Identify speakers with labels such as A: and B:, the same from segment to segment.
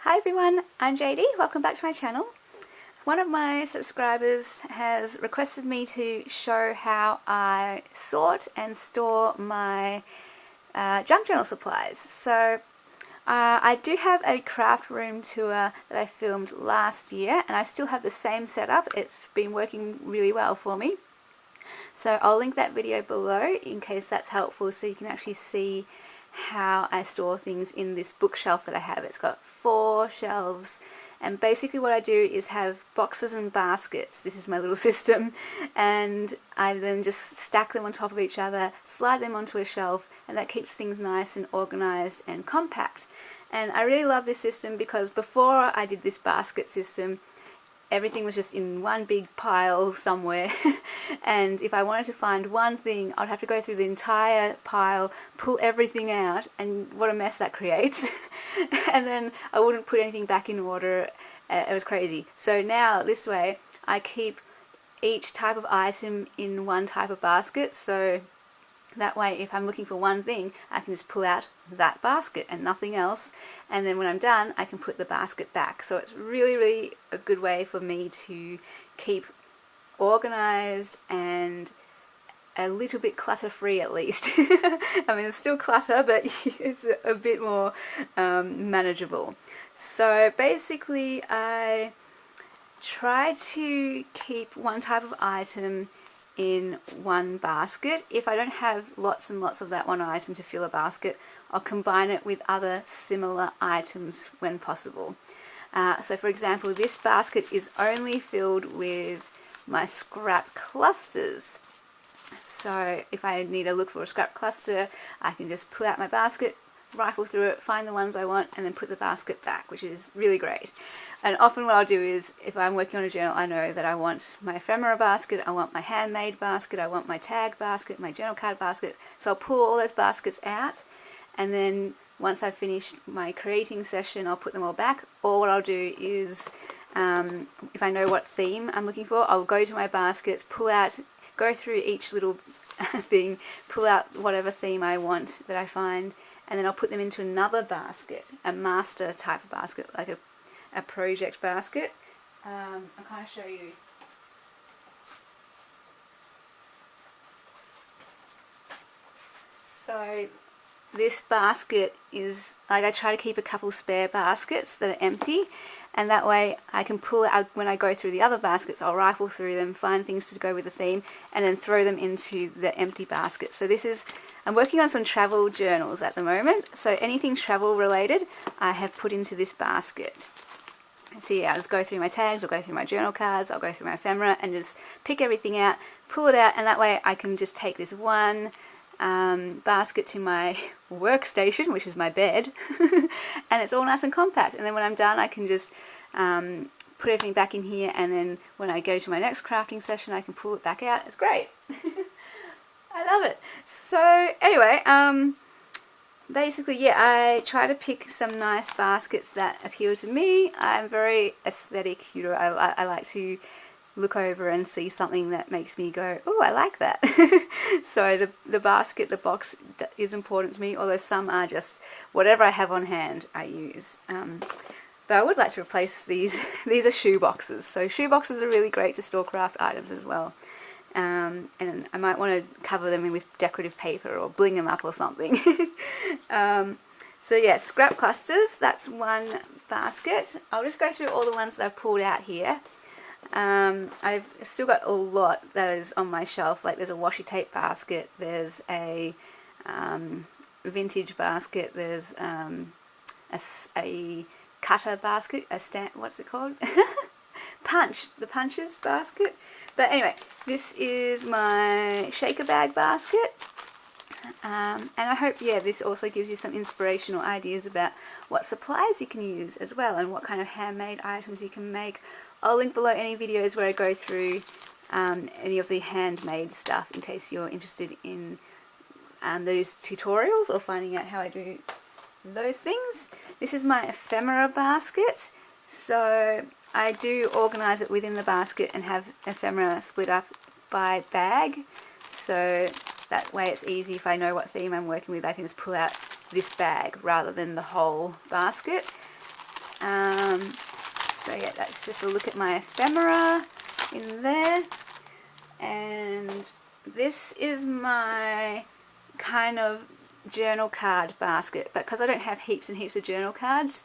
A: Hi everyone, I'm JD. Welcome back to my channel. One of my subscribers has requested me to show how I sort and store my junk journal supplies. So I do have a craft room tour that I filmed last year and I still have the same setup. It's been working really well for me. So I'll link that video below in case that's helpful so you can actually see how I store things in this bookshelf that I have. It's got 4 shelves and basically what I do is have boxes and baskets. This is my little system, and I then just stack them on top of each other, slide them onto a shelf, and that keeps things nice and organized and compact. And I really love this system because before I did this basket system, everything was just in one big pile somewhere and if I wanted to find one thing I'd have to go through the entire pile, pull everything out, and what a mess that creates. And then I wouldn't put anything back in order. It was crazy. So now this way I keep each type of item in one type of basket, so that way if I'm looking for one thing I can just pull out that basket and nothing else, and then when I'm done I can put the basket back. So it's really a good way for me to keep organized and a little bit clutter free at least. I mean it's still clutter but it's a bit more manageable. So basically I try to keep one type of item in one basket. If I don't have lots and lots of that one item to fill a basket, I'll combine it with other similar items when possible. So for example, this basket is only filled with my scrap clusters. So if I need to look for a scrap cluster, I can just pull out my basket, rifle through it, find the ones I want, and then put the basket back, which is really great. And often what I'll do is, if I'm working on a journal, I know that I want my ephemera basket, I want my handmade basket, I want my tag basket, my journal card basket. So I'll pull all those baskets out, and then once I've finished my creating session, I'll put them all back. Or what I'll do is, if I know what theme I'm looking for, I'll go to my baskets, pull out, go through each little thing, pull out whatever theme I want that I find, and then I'll put them into another basket, a master type of basket, like a project basket. I'll kind of show you. So this basket is, like, I try to keep a couple spare baskets that are empty, and that way I can pull out when I go through the other baskets. I'll rifle through them, find things to go with the theme, and then throw them into the empty basket. So this is, I'm working on some travel journals at the moment, so anything travel related I have put into this basket. So yeah, I'll just go through my tags, I'll go through my journal cards, I'll go through my ephemera and just pick everything out, pull it out, and that way I can just take this one basket to my workstation, which is my bed, and it's all nice and compact. And then when I'm done I can just put everything back in here, and then when I go to my next crafting session I can pull it back out. It's great. I love it. So anyway, basically, yeah, I try to pick some nice baskets that appeal to me. I'm very aesthetic, you know, I like to look over and see something that makes me go, oh, I like that. So the basket, the box is important to me, although some are just whatever I have on hand I use. But I would like to replace these. These are shoe boxes. So shoe boxes are really great to store craft items as well. And I might want to cover them in with decorative paper or bling them up or something. So yeah, scrap clusters, that's one basket. I'll just go through all the ones that I've pulled out here. I've still got a lot that is on my shelf. Like there's a washi tape basket, there's a vintage basket, there's a cutter basket, a stamp, what's it called? The punches basket. But anyway, this is my shaker bag basket. And I hope, yeah, this also gives you some inspirational ideas about what supplies you can use as well, and what kind of handmade items you can make. I'll link below any videos where I go through any of the handmade stuff in case you're interested in those tutorials or finding out how I do those things. This is my ephemera basket. So I do organize it within the basket and have ephemera split up by bag. So that way it's easy. If I know what theme I'm working with, I can just pull out this bag rather than the whole basket. So yeah, that's just a look at my ephemera in there. And this is my kind of journal card basket, but because I don't have heaps and heaps of journal cards,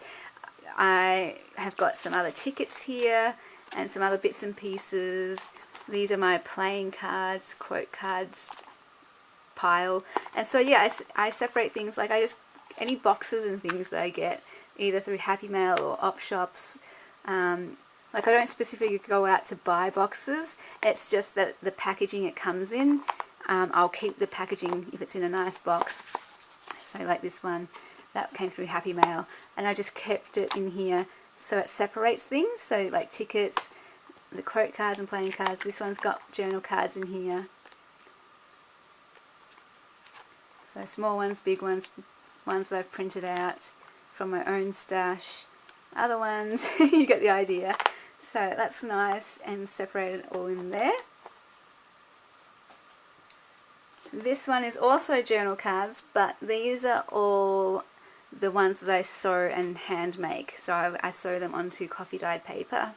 A: I have got some other tickets here and some other bits and pieces. These are my playing cards, quote cards pile. And so yeah, I separate things, like any boxes and things that I get either through Happy Mail or op shops. Like I don't specifically go out to buy boxes, it's just that the packaging it comes in, I'll keep the packaging if it's in a nice box. So like this one, that came through Happy Mail, and I just kept it in here so it separates things. So like tickets, the quote cards and playing cards, this one's got journal cards in here. So small ones, big ones, ones that I've printed out from my own stash, other ones, you get the idea. So that's nice and separated all in there. This one is also journal cards, but these are all the ones that I sew and hand make. So I sew them onto coffee dyed paper,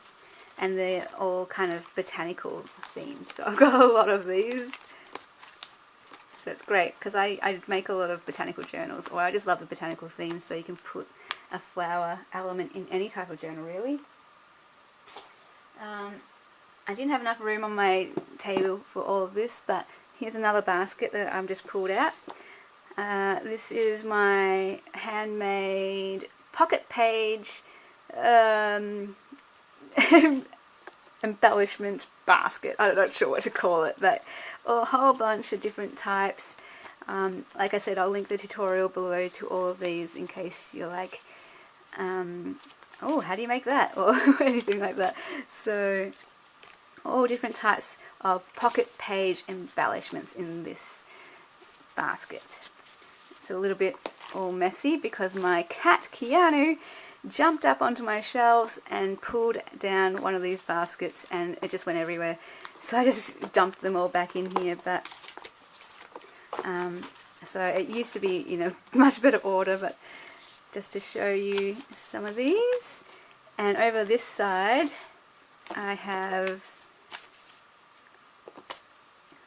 A: and they're all kind of botanical themed. So I've got a lot of these. So it's great because I make a lot of botanical journals, or I just love the botanical themes, so you can put a flower element in any type of journal really. I didn't have enough room on my table for all of this, but here's another basket that I've just pulled out. This is my handmade pocket page embellishment basket. I'm not sure what to call it, but a whole bunch of different types. Like I said, I'll link the tutorial below to all of these in case you're like, oh, how do you make that? Or anything like that. So all different types of pocket page embellishments in this basket. It's a little bit all messy because my cat Keanu jumped up onto my shelves and pulled down one of these baskets, and it just went everywhere. So I just dumped them all back in here, but so it used to be, you know, much better order, but just to show you some of these. And over this side I have,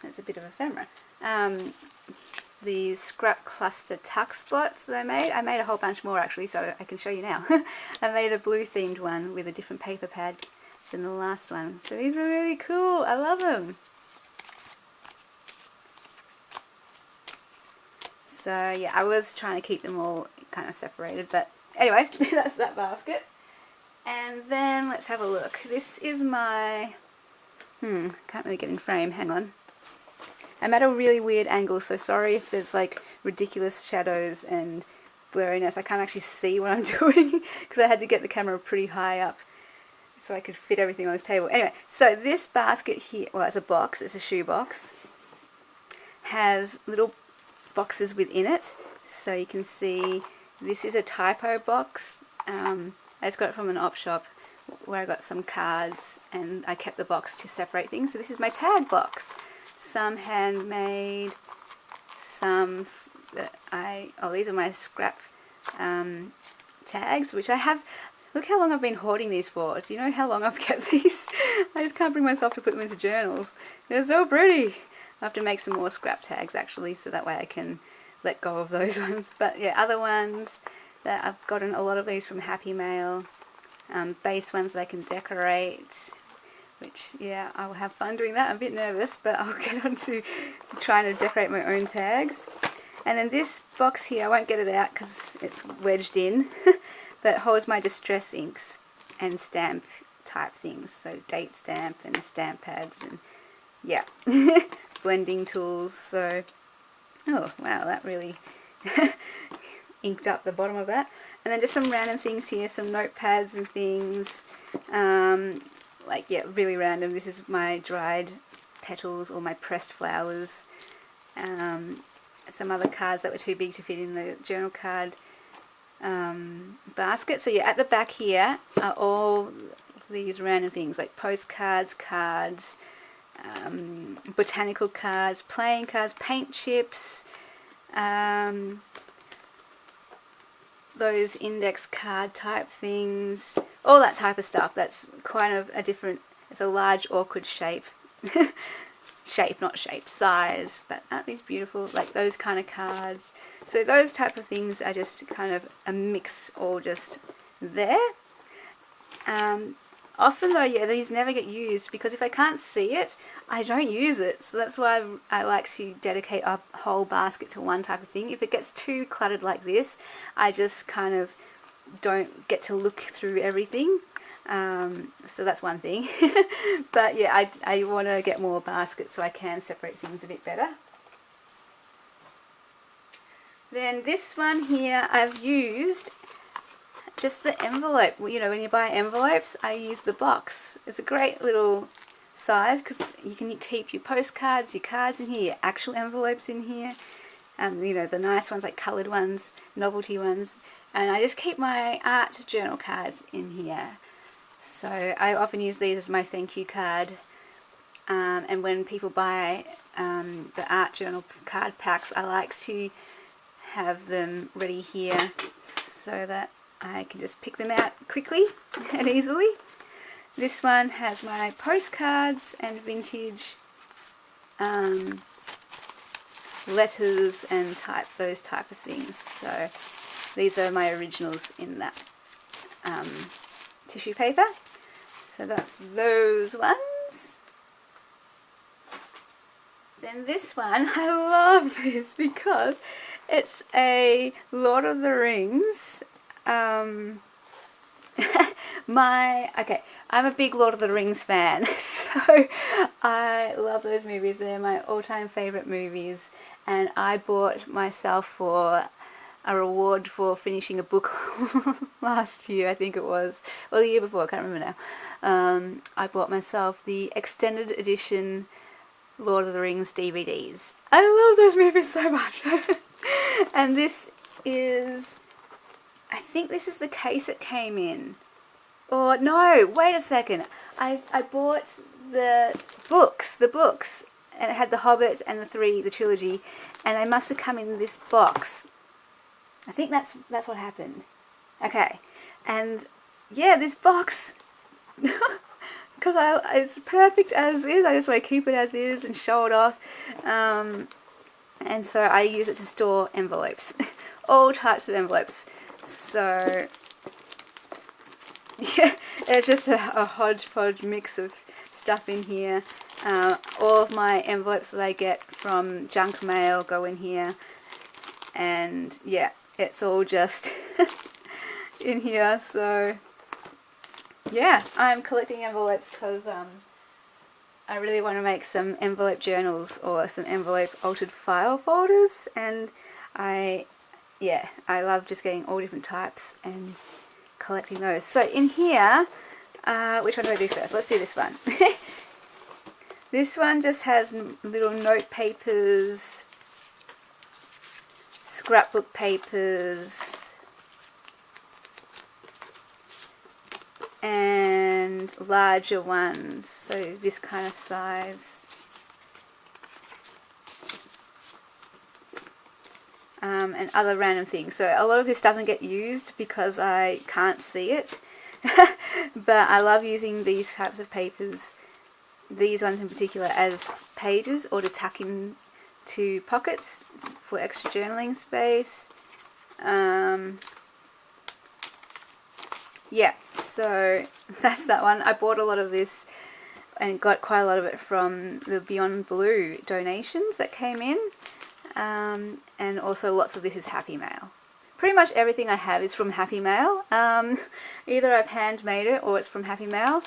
A: there's a bit of ephemera, these scrap cluster tuck spots that I made a whole bunch more actually, so I can show you now. I made a blue themed one with a different paper pad than the last one, so these were really cool. I love them. So yeah, I was trying to keep them all kind of separated, but anyway, that's that basket. And then let's have a look. This is my, can't really get in frame, hang on. I'm at a really weird angle, so sorry if there's like ridiculous shadows and blurriness. I can't actually see what I'm doing because I had to get the camera pretty high up so I could fit everything on this table. Anyway, so this basket here, well, it's a box, it's a shoe box, has little boxes within it. So you can see this is a typo box. I just got it from an op shop where I got some cards and I kept the box to separate things. So this is my tag box. Some handmade, some that these are my scrap tags, which I have. Look how long I've been hoarding these for. Do you know how long I've kept these? I just can't bring myself to put them into journals. They're so pretty. I have to make some more scrap tags actually, so that way I can let go of those ones. But yeah, other ones that I've gotten a lot of these from Happy Mail. Base ones that I can decorate, which yeah, I will have fun doing that. I'm a bit nervous, but I'll get on to trying to decorate my own tags. And then this box here, I won't get it out because it's wedged in, but it holds my distress inks and stamp type things. So date stamp and stamp pads and yeah, blending tools. So, oh wow, that really inked up the bottom of that. And then just some random things here, some notepads and things. Like, yeah, really random. This is my dried petals or my pressed flowers. Some other cards that were too big to fit in the journal card basket. So yeah, at the back here are all these random things like postcards, cards, botanical cards, playing cards, paint chips, those index card type things, all that type of stuff. That's kind of a different, it's a large awkward shape. Shape, not shape, size, but aren't these beautiful? Like those kind of cards. So those type of things are just kind of a mix, all just there. Often though, yeah, these never get used because if I can't see it, I don't use it. So that's why I like to dedicate a whole basket to one type of thing. If it gets too cluttered like this, I just kind of don't get to look through everything. So that's one thing. But yeah, I want to get more baskets so I can separate things a bit better. Then this one here I've used just the envelope. You know, when you buy envelopes, I use the box. It's a great little size because you can keep your postcards, your cards in here, your actual envelopes in here. You know, the nice ones like coloured ones, novelty ones. And I just keep my art journal cards in here. So I often use these as my thank you card. And when people buy the art journal card packs, I like to have them ready here so that I can just pick them out quickly and easily. This one has my postcards and vintage letters and those type of things. So these are my originals in that tissue paper. So that's those ones. Then this one, I love this because it's a Lord of the Rings. I'm a big Lord of the Rings fan, so I love those movies. They're my all-time favourite movies, and I bought myself for a reward for finishing a book last year, I think it was, or the year before, I can't remember now. I bought myself the extended edition Lord of the Rings DVDs. I love those movies so much. And this is, I think this is the case it came in. Or no, wait a second. I bought the books, and it had The Hobbit and the trilogy, and they must have come in this box. I think that's what happened. Okay, and yeah, this box, because it's perfect as is. I just want to keep it as is and show it off. And so I use it to store envelopes, all types of envelopes. So yeah, it's just a hodgepodge mix of stuff in here. All of my envelopes that I get from junk mail go in here, and yeah, it's all just in here. So yeah, I'm collecting envelopes because I really want to make some envelope journals or some envelope altered file folders, and I love just getting all different types and collecting those. So in here, which one do I do first? Let's do this one. This one just has little note papers, scrapbook papers, and larger ones, so this kind of size. And other random things. So a lot of this doesn't get used because I can't see it. But I love using these types of papers, these ones in particular, as pages or to tuck in to pockets for extra journaling space. Yeah, so that's that one. I bought a lot of this and got quite a lot of it from the Beyond Blue donations that came in. And also lots of this is Happy Mail. Pretty much everything I have is from Happy Mail. Either I've handmade it or it's from Happy Mail.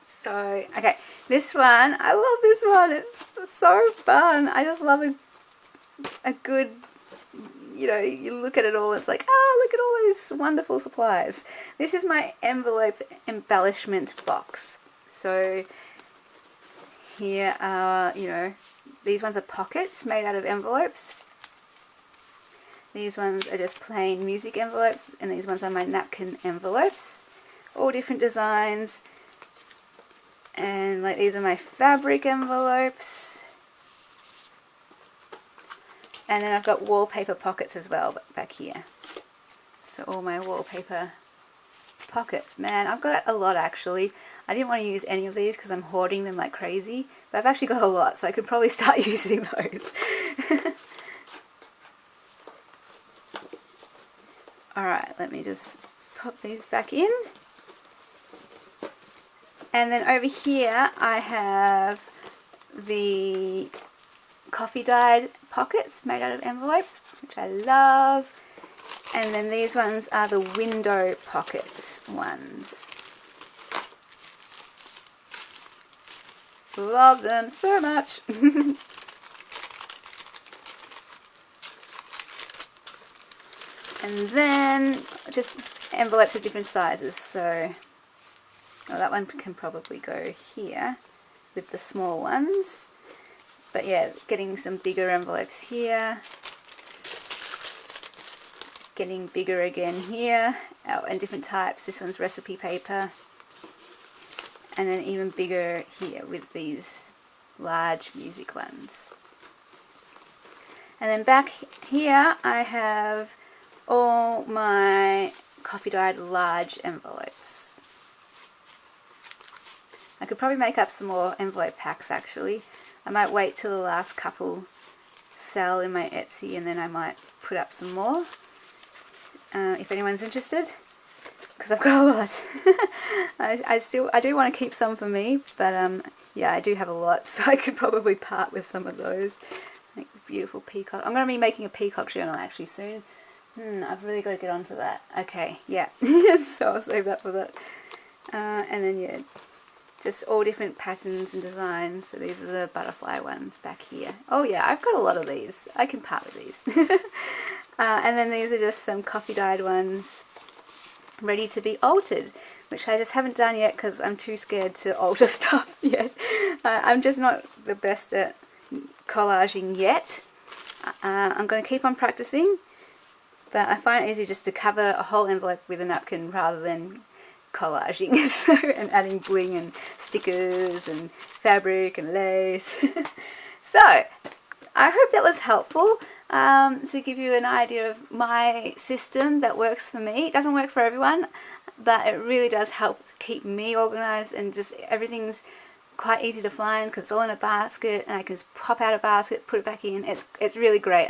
A: So, okay, this one, I love this one. It's so fun. I just love a good, you know, you look at it all, it's like, oh, look at all these wonderful supplies. This is my envelope embellishment box. So here are, you know, these ones are pockets made out of envelopes. These ones are just plain music envelopes, and these ones are my napkin envelopes. All different designs. And like these are my fabric envelopes. And then I've got wallpaper pockets as well back here. So all my wallpaper pockets. Man, I've got a lot actually. I didn't want to use any of these because I'm hoarding them like crazy, but I've actually got a lot, so I could probably start using those. Alright, let me just pop these back in. And then over here I have the coffee dyed pockets made out of envelopes, which I love. And then these ones are the window pockets ones. Love them so much. And then just envelopes of different sizes. So that one can probably go here with the small ones. But yeah, getting some bigger envelopes here. Getting bigger again here. Oh, and different types. This one's recipe paper. And then even bigger here with these large music ones. And then back here I have all my coffee dyed large envelopes. I could probably make up some more envelope packs actually. I might wait till the last couple sell in my Etsy and then I might put up some more if anyone's interested, because I've got a lot. I do want to keep some for me, but yeah, I do have a lot, so I could probably part with some of those. Like beautiful peacock. I'm going to be making a peacock journal actually soon. I've really got to get onto that. Okay, yeah. So I'll save that for that. And then yeah, just all different patterns and designs. So these are the butterfly ones back here. Oh yeah, I've got a lot of these. I can part with these. And then these are just some coffee dyed ones ready to be altered, which I just haven't done yet because I'm too scared to alter stuff yet. I'm just not the best at collaging yet. I'm going to keep on practicing, but I find it easy just to cover a whole envelope with a napkin rather than collaging and adding bling and stickers and fabric and lace. So I hope that was helpful to give you an idea of my system that works for me. It doesn't work for everyone, but it really does help keep me organized, and just everything's quite easy to find because it's all in a basket and I can just pop out a basket, put it back in. It's really great. And